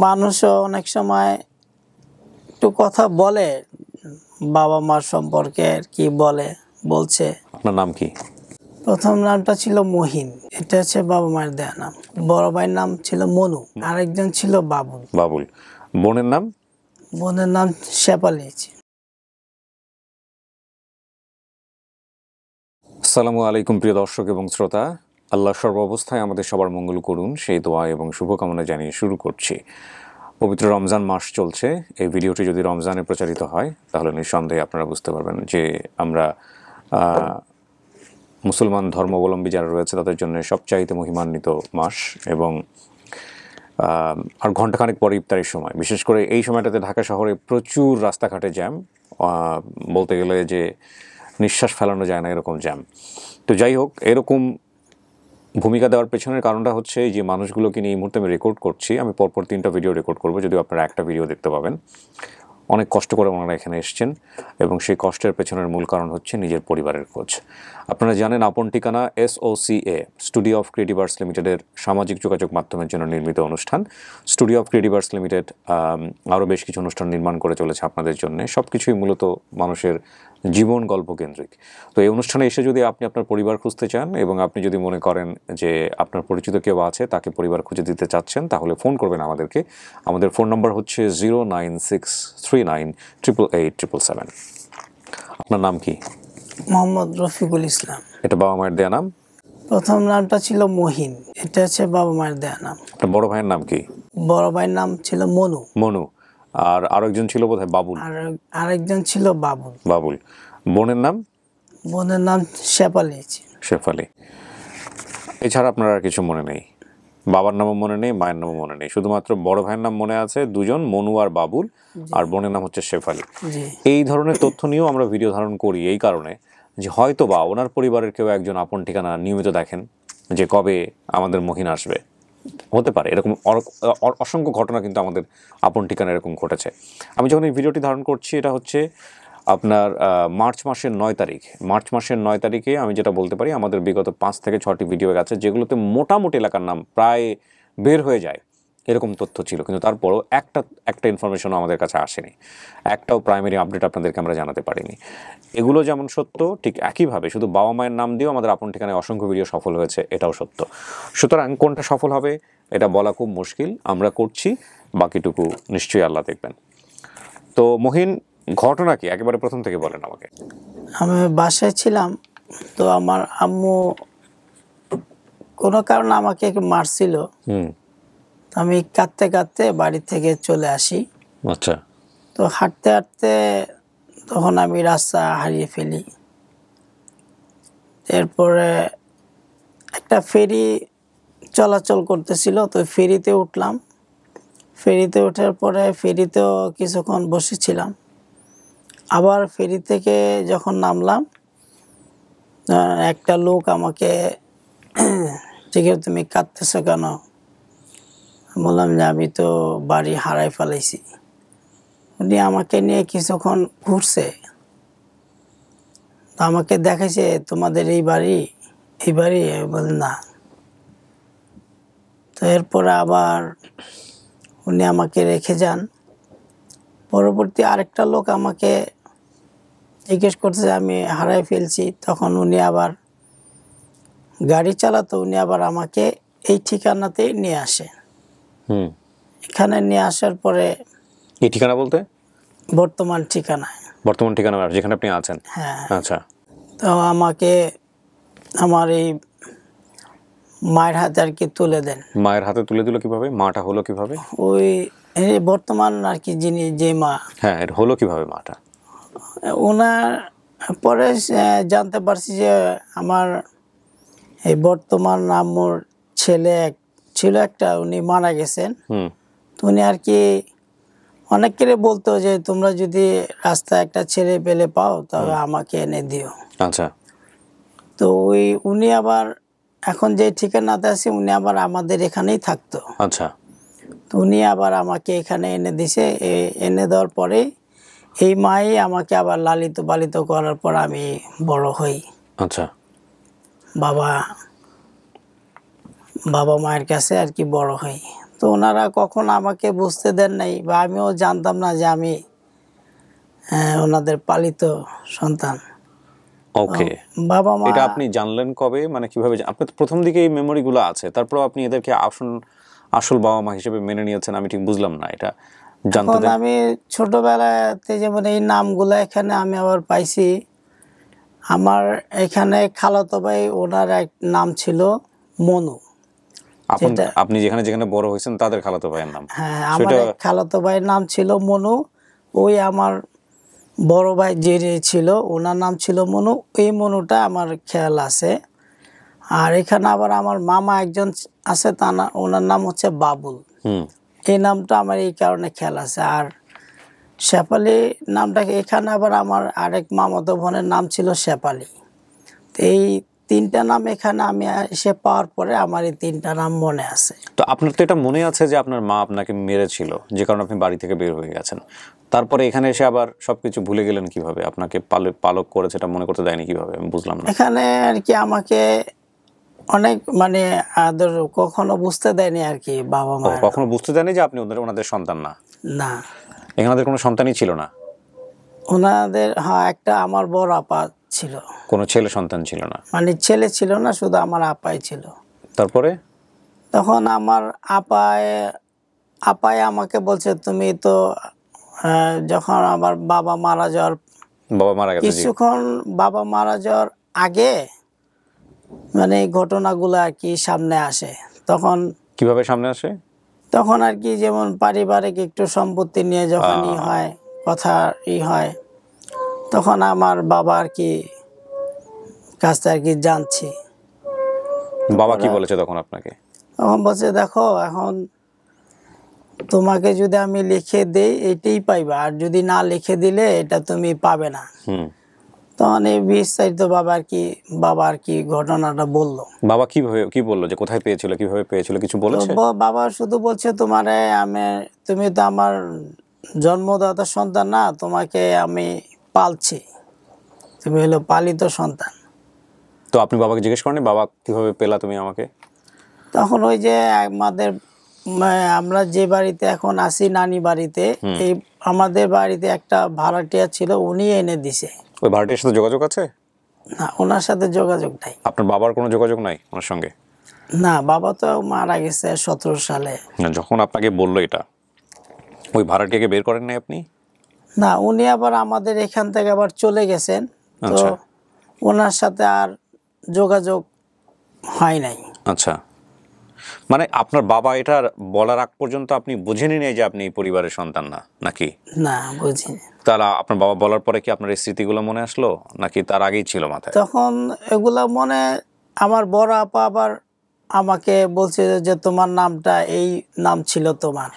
মানুষও অনেক সময় একটু কথা বলে বাবা মার সম্পর্কে, কি বলছে। আপনার নাম কি? প্রথম নামটা ছিল মহিন, এটা হচ্ছে বাবা মায়ের দেয়া নাম। বড় ভাইয়ের নাম ছিল মনু, আরেকজন ছিল বাবুল। বাবুল। বোনের নাম? বোনের নাম শেফালি। আসসালামু আলাইকুম প্রিয় দর্শক এবং শ্রোতা, আল্লাহ সর্বাবস্থায় আমাদের সবার মঙ্গল করুন সেই দোয়া এবং শুভকামনা জানিয়ে শুরু করছি। পবিত্র রমজান মাস চলছে। এই ভিডিওটি যদি রমজানে প্রচারিত হয় তাহলে নিঃসন্দেহে আপনারা বুঝতে পারবেন যে আমরা মুসলমান ধর্মাবলম্বী যারা রয়েছে তাদের জন্য সবচাইতে মহিমান্বিত মাস। এবং আর ঘণ্টাখানেক পরে ইফতারের সময়, বিশেষ করে এই সময়টাতে ঢাকা শহরে প্রচুর রাস্তাঘাটে জ্যাম, বলতে গেলে যে নিঃশ্বাস ফেলানো যায় না এরকম জ্যাম। তো যাই হোক, এরকম ভূমিকা দেওয়ার পেছনের কারণটা হচ্ছে যে মানুষগুলোকে নিয়ে এই মুহূর্তে আমি রেকর্ড করছি। আমি পরপর 3টা ভিডিও রেকর্ড করবো, যদিও আপনারা একটা ভিডিও দেখতে পাবেন। অনেক কষ্ট করে ওনারা এখানে এসছেন এবং সেই কষ্টের পেছনের মূল কারণ হচ্ছে নিজের পরিবারের খোঁজ। আপনারা জানেন, আপন ঠিকানা SOCA studio of creative arts লিমিটেডের সামাজিক যোগাযোগ মাধ্যমের জন্য নির্মিত অনুষ্ঠান। Studio of creative arts limited আরও বেশ কিছু অনুষ্ঠান নির্মাণ করে চলেছে আপনাদের জন্য। সব কিছুই মূলত মানুষের জীবন গল্প কেন্দ্রিক। তো এই অনুষ্ঠানে এসে যদি আপনি আপনার পরিবার খুঁজতে চান এবং আপনি যদি মনে করেন যে আপনার পরিচিত কেউ আছে তাকে পরিবার খুঁজে দিতে চাচ্ছেন, তাহলে ফোন করবেন আমাদেরকে। আমাদের ফোন নাম্বার হচ্ছে 09639888777। আপনার নাম কি? মোহাম্মদ রফিকুল ইসলাম। এটা বাবা মায়ের দেয়া নাম? প্রথম নামটা ছিল মহিন, এটা হচ্ছে বাবা মায়ের দেয়া নাম। আপনার বড় ভাইয়ের নাম কি? বড় ভাইয়ের নাম ছিল মনু। মনু। আর আরেকজন ছিল বোধহয় বাবুল। আরেকজন ছিল বাবুল। বাবুল। বোনের নাম? বোনের নাম শেফালি। শেফালি। এছাড়া আপনার আর কিছু মনে নেই? বাবার নামও মনে নেই, মায়ের নামও মনে নেই, শুধুমাত্র বড় ভাইয়ের নাম মনে আছে, দুজন, মনু আর বাবুল, আর বোনের নাম হচ্ছে শেফালি। এই ধরনের তথ্য নিয়েও আমরা ভিডিও ধারণ করি এই কারণে যে হয়তো বা ওনার পরিবারের কেউ একজন আপন ঠিকানা নিয়মিত দেখেন যে কবে আমাদের মহিন আসবে। হতে পারে এরকম অসংখ্য ঘটনা কিন্তু আমাদের আপন ঠিকানা এরকম ঘটেছে। আমি যখন এই ভিডিওটি ধারণ করছি, এটা হচ্ছে আপনার মার্চ মাসের 9 তারিখ। মার্চ মাসের 9 তারিখে আমি যেটা বলতে পারি, আমাদের বিগত 5 থেকে 6টি ভিডিও গেছে যেগুলোতে মোটামুটি এলাকার নাম প্রায় বের হয়ে যায় এরকম তথ্য ছিল, কিন্তু তারপরও একটা ইনফরমেশনও আমাদের কাছে আসেনি, একটাও প্রাইমারি আপডেট আপনাদেরকে আমরা জানাতে পারিনি। এগুলো যেমন সত্য, ঠিক একইভাবে শুধু বাবা মায়ের নাম দিয়েও আমাদের আপন ঠিকানায় অসংখ্য ভিডিও সফল হয়েছে, এটাও সত্য। সুতরাং কোনটা সফল হবে এটা বলা খুব মুশকিল। আমরা করছি, বাকিটুকু নিশ্চয়ই আল্লাহ দেখবেন। তো মহিন, ঘটনা কি একেবারে প্রথম থেকে বলেন আমাকে। আমি বাসায় ছিলাম, তো আমার আম্মু কোনো কারণে আমাকে মারছিল। আমি কাঁদতে কাঁদতে বাড়ি থেকে চলে আসি। আচ্ছা। তো হাঁটতে হাঁটতে তখন আমি রাস্তা হারিয়ে ফেলি। এরপরে একটা ফেরি চলাচল করতেছিল, তো ফেরিতে উঠলাম। ফেরিতে ওঠার পরে ফেরিতেও কিছুক্ষণ বসেছিলাম। আবার ফেরি থেকে যখন নামলাম, একটা লোক আমাকে জিজ্ঞেস, তুমি কাঁদতেছো কেন? বললাম যে আমি তো বাড়ি হারাই ফেলাইছি। উনি আমাকে নিয়ে কিছুক্ষণ ঘুরছে, আমাকে দেখাইছে, তোমাদের এই বাড়ি? বল না। তো এরপরে আবার উনি আমাকে রেখে যান। পরবর্তী আরেকটা লোক আমাকে জিজ্ঞেস করছে আমি হারাই ফেলছি। তখন উনি আবার গাড়ি চালাতো, উনি আবার আমাকে এই ঠিকানাতেই নিয়ে আসে। এখানে নিয়ে আসার পরে, এই ঠিকানা বলতে বর্তমান ঠিকানা যেখানে আপনি আছেন? হ্যাঁ। আচ্ছা। তো আমাকে আমার এই মায়ের হাতে আর কি তুলে দেন। মায়ের হাতে তুলে দিল কিভাবে? মাটা হলো কিভাবে? ওই বর্তমান আর কি যিনি, যে মা। হ্যাঁ, এটা হলো কিভাবে মাটা? ওনার পরে জানতে পারছি যে আমার এই বর্তমান আম্মুর ছেলে ছিল একটা, উনি মারা গেছেন। তো উনি আর কি অনেকেরই বলতো যে তোমরা যদি রাস্তায় একটা ছেলে পেলে পাও তবে আমাকে এনে দিও। আচ্ছা। তো উনি আবার এখন যে ঠিকানাতে আছে, উনি আবার আমাদের এখানেই থাকতো। আচ্ছা। তো উনি আবার আমাকে এখানে এনে দিছে। এনে দেওয়ার পরে এই মাই আমাকে আবার লালিত পালিত করার পর আমি বড় হই। আচ্ছা। বাবা মায়ের কাছে আর কি বড় হই। তো ওনারা কখনো আমাকে বুঝতে দেন নাই, বা আমিও জানতাম না যে আমি ওনাদের পালিত সন্তান। ওকে, বাবা মা এটা আপনি জানলেন কবে, মানে কিভাবে আপনার তো প্রথম দিকে এই মেমোরিগুলো আছে, তারপর আপনি এদেরকে আসল বাবা মা হিসেবে মেনে নিয়েছেন, আমি ঠিক বুঝলাম না এটা জানতে এখন আমি ছোটবেলাতে যেমন এই নামগুলো এখানে আমি আবার পাইছি। আমার এখানে খালাতো ভাই, ওনার এক নাম ছিল মনু। আপনি যেখানে যেখানে বড় হয়েছেন তাদের খালাতো ভাইয়ের নাম? হ্যাঁ, আমার এক খালাতো ভাইয়ের নাম ছিল মনু। ওই আমার বড় ভাই যে ছিল ওনার নাম ছিল মনু। এই মনুটা আমার খেয়াল আছে। আর এখানে আবার আমার মামা একজন আছে, ওনার নাম হচ্ছে বাবুল। এই নামটা আমার এই কারণে খেয়াল আছে। আর শেফালি নামটা এখানে আবার আমার আরেক মামাতো বোনের নাম ছিল শেফালি। এই তিনটা নাম এখানে আমি এসে পাওয়ার পরে আমার এই তিনটা নাম মনে আছে। তো আপনার তো এটা মনে আছে যে আপনার মা আপনাকে মেরেছিল, যে কারণে আপনি বাড়ি থেকে বের হয়ে গেছেন। তারপরে এখানে এসে আবার সবকিছু ভুলে গেলেন কিভাবে? আপনাকে পালক করেছে, এটা মনে করতে দেয়নি কিভাবে, আমি বুঝলাম না। এখানে আর কি আমাকে অনেক মানে আদর কখনো বুঝতে দেয়নি আর কি বাবা মা। কখনো বুঝতে দেয়নি যে আপনি ওনাদের সন্তান না? না, এখানে কোনো সন্তানই ছিল না? ওনাদের হ্যাঁ একটা আমার বড় আপা ছিল। কোনো ছেলে সন্তান ছিল না? মানে ছেলে ছিল না, শুধু আমার আপাই ছিল। তারপরে তখন আমার আপায় আমাকে বলছে, তুমি তো যখন আমার বাবা মারা গেছে কিছুক্ষণ বাবা মারা যাওয়ার আগে মানে এই ঘটনাগুলো আর কি সামনে আসে। তখন কিভাবে সামনে আসে? তখন আর কি যেমন পারিবারিক একটু সম্পত্তি নিয়ে যখনই হয়, কথা হয়, তখন আমার বাবা আর কি কাছে আর কি জানছি। বাবা কি বলেছে তখন আপনাকে? তখন বলছে, দেখো এখন তোমাকে যদি আমি লিখে দেই এটাই পাইবা, আর যদি না লিখে দিলে এটা তুমি পাবে না। তখন এই বিস্তারিত বাবা আর কি ঘটনাটা বললো। বাবা কি বললো, যে কোথায় পেয়েছিল, কিভাবে পেয়েছিল, কিছু বলেছে? বাবা শুধু বলছে, তুমি তো আমার জন্মদাতা সন্তান না, তোমাকে আমি পালছি, তুমি হলো পালিত সন্তান। তো আপনি বাবাকে জিজ্ঞেস করেন বাবা কিভাবে পেলা তুমি আমাকে? তখন ওই যে আমরা যে বাড়িতে এখন আছি নানি বাড়িতে, এই আমাদের বাড়িতে একটা ভাড়াটিয়া ছিল, উনি এনে দিছে। ওই ভাড়াটিয়ার সাথে যোগাযোগ আছে? না, ওনার সাথে যোগাযোগ নাই। আপনার বাবার কোনো যোগাযোগ নাই ওনার সঙ্গে? না, বাবা তো মারা গেছে 17 সালে। যখন আপনাকে বললো এটা, ওই ভাড়াটিয়াকে বের করেন নাই আপনি? না, উনি আবার আমাদের এখান থেকে আবার চলে গেছেন, তো ওনার সাথে আর যোগাযোগ হয় নাই। আচ্ছা, মানে আপনার বাবা এটা বলার আগ পর্যন্ত আপনি বুঝেনি নাই যে আপনি এই পরিবারের সন্তান না, নাকি? না, বুঝিনি। তাহলে আপনার বাবা বলার পরে কি আপনার এই স্মৃতিগুলো মনে আসলো, নাকি তার আগেই ছিল মাথায়? তখন এগুলা আমার বড় আপা আবার আমাকে বলছে যে তোমার নামটা এই নাম ছিল তোমার,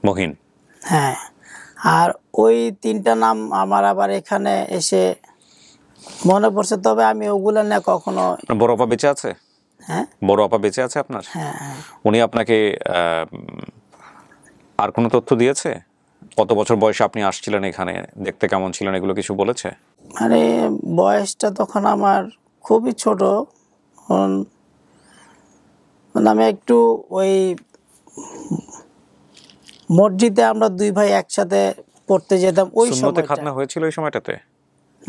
মহিন। হ্যাঁ। আর ওই তিনটা নাম আমার আবার এখানে এসে মনে পড়ছে, তবে আমি ওগুলা নিয়ে কখনো। বড় আপা বেঁচে আছে? হ্যাঁ, বড় আপা বেঁচে আছে আপনার? হ্যাঁ। উনি আপনাকে আর কোনো তথ্য দিয়েছে? কত বছর বয়সে আপনি আসছিলেন এখানে, দেখতে কেমন ছিলেন, এগুলো কিছু বলেছে? মানে বয়সটা তখন আমার খুবই ছোট। আমি একটু ওই মসজিদে আমরা দুই ভাই একসাথে পড়তে যেতাম ওই সুন্নতে সময়টা। খাতনা হয়েছিল ওই সময়টাতে?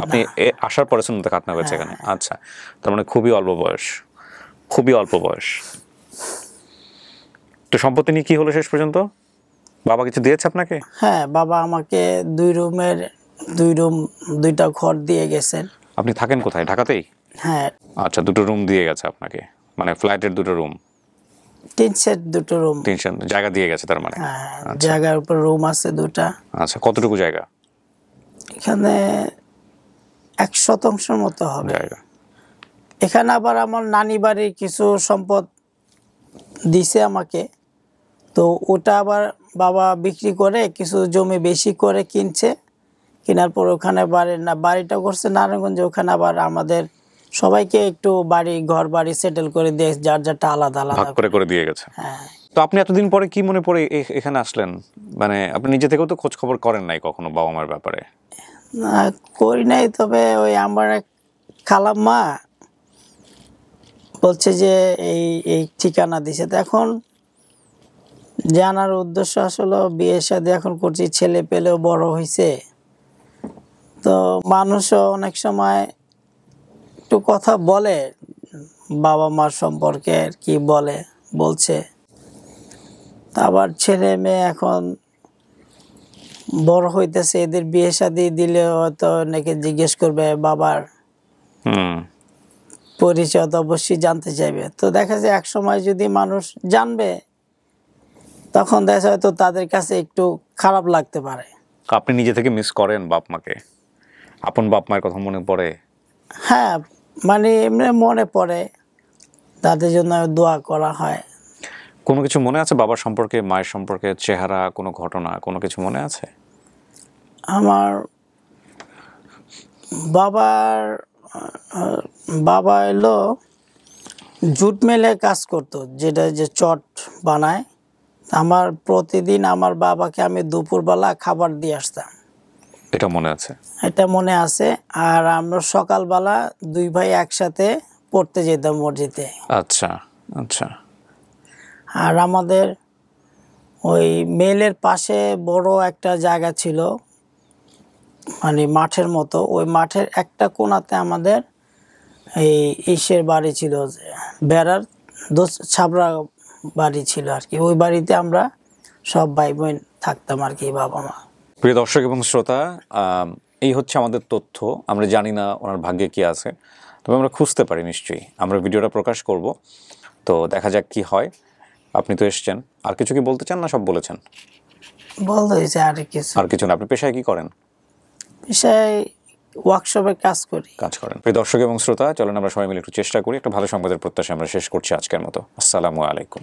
আপনি আসার পরে সুন্নতে খাতনা হয়েছে এখানে? আচ্ছা, তার মানে খুবই অল্প বয়স, খুবই অল্প বয়স। তো সম্পত্তি নিয়ে কি হলো শেষ পর্যন্ত? বাবা কিছু দিয়েছে আপনাকে? হ্যাঁ, বাবা আমাকে 2 রুম 2টা ঘর দিয়ে গেছেন। আপনি থাকেন কোথায়, ঢাকাতেই? হ্যাঁ। আচ্ছা, 2টো রুম দিয়ে গেছে আপনাকে, মানে ফ্ল্যাটের 2টো রুম? 3 সেট 2টো রুম। 3 সেট জায়গা দিয়ে গেছে তার মানে? হ্যাঁ, জায়গার উপর রুম আছে 2টা। আচ্ছা, কতটুকু জায়গা? এখানে 1% মতো হবে জায়গা। এখানে আবার আমার নানি বাড়ির কিছু সম্পদ দিছে আমাকে, তো ওটা আবার বাবা বিক্রি করে কিছু জমি বেশি করে কিনছে। কেনার পর ওখানে বাড়িটা করছে নারায়ণগঞ্জে। ওখানে আবার আমাদের সবাইকে একটু ঘর বাড়ি সেটেল করে দিয়ে যার যারটা আলাদা আলাদা ভাগ করে দিয়ে গেছে। হ্যাঁ। তো আপনি এতদিন পরে কি মনে পড়ে এখানে আসলেন? মানে আপনি নিজে থেকেও তো খোঁজ খবর করেন নাই কখনো বাবা মার ব্যাপারে? না, করি নাই। তবে ওই আমার এক খালাম্মা বলছে যে এই ঠিকানা দিছে। তো এখন জানার উদ্দেশ্য আসলে বিয়ে শাদী এখন করছি, ছেলে পেলেও বড় হয়েছে, তো মানুষও অনেক সময় একটু কথা বলে বাবা মার সম্পর্কে, আর কি বলছে। আবার ছেলে মেয়ে এখন বড় হইতেছে, এদের বিয়ে শাদী দিলে হয়তো অনেকে জিজ্ঞেস করবে, বাবার পরিচয় তো অবশ্যই জানতে চাইবে। তো দেখা যায় এক সময় যদি মানুষ জানবে, তখন দেখা যায় হয়তো তাদের কাছে একটু খারাপ লাগতে পারে। আপনি নিজে থেকে মিস করেন বাপ মাকে? আপন বাপ মায়ের কথা মনে পড়ে? হ্যাঁ, মানে এমনি মনে পড়ে, তাদের জন্য দোয়া করা হয়। কোনো কিছু মনে আছে বাবার সম্পর্কে, মায়ের সম্পর্কে, চেহারা, কোনো ঘটনা, কোনো কিছু মনে আছে? আমার বাবা এলো জুট মেলে কাজ করতো, যেটা যে চট বানায়। আমার প্রতিদিন আমার বাবাকে আমি দুপুরবেলা খাবার দিয়ে আসতাম, এটা মনে আছে? এটা মনে আছে। আর আমরা সকালবেলা দুই ভাই একসাথে পড়তে যেতাম মসজিদে। আচ্ছা আচ্ছা। আর আমাদের ওই মেলের পাশে বড় একটা জায়গা ছিল, মানে মাঠের মতো। ওই মাঠের একটা কোণাতে আমাদের এই ইসের বাড়ি ছিল, বেড়ার ছাবড়া বাড়ি ছিল আর কি। ওই বাড়িতে আমরা সব ভাই বোন থাকতাম আর কি, বাবা মা। প্রিয় দর্শক এবং শ্রোতা, এই হচ্ছে আমাদের তথ্য। আমরা জানি না ওনার ভাগ্যে কি আছে, তবে আমরা খুঁজতে পারি নিশ্চয়ই। আমরা ভিডিওটা প্রকাশ করব, তো দেখা যাক কি হয়। আপনি তো এসছেন, আর কিছু কি বলতে চান না সব বলেছেন? বলতে হয়েছে আর কিছু? আর কিছু না। আপনি পেশায় কি করেন? পেশায় ওয়ার্কশপে কাজ করেন। প্রিয় দর্শক এবং শ্রোতা, চলুন আমরা সবাই মিলে একটু চেষ্টা করি একটা ভালো সংবাদের প্রত্যাশা আমরা শেষ করছি আজকের মতো। আসসালামু আলাইকুম।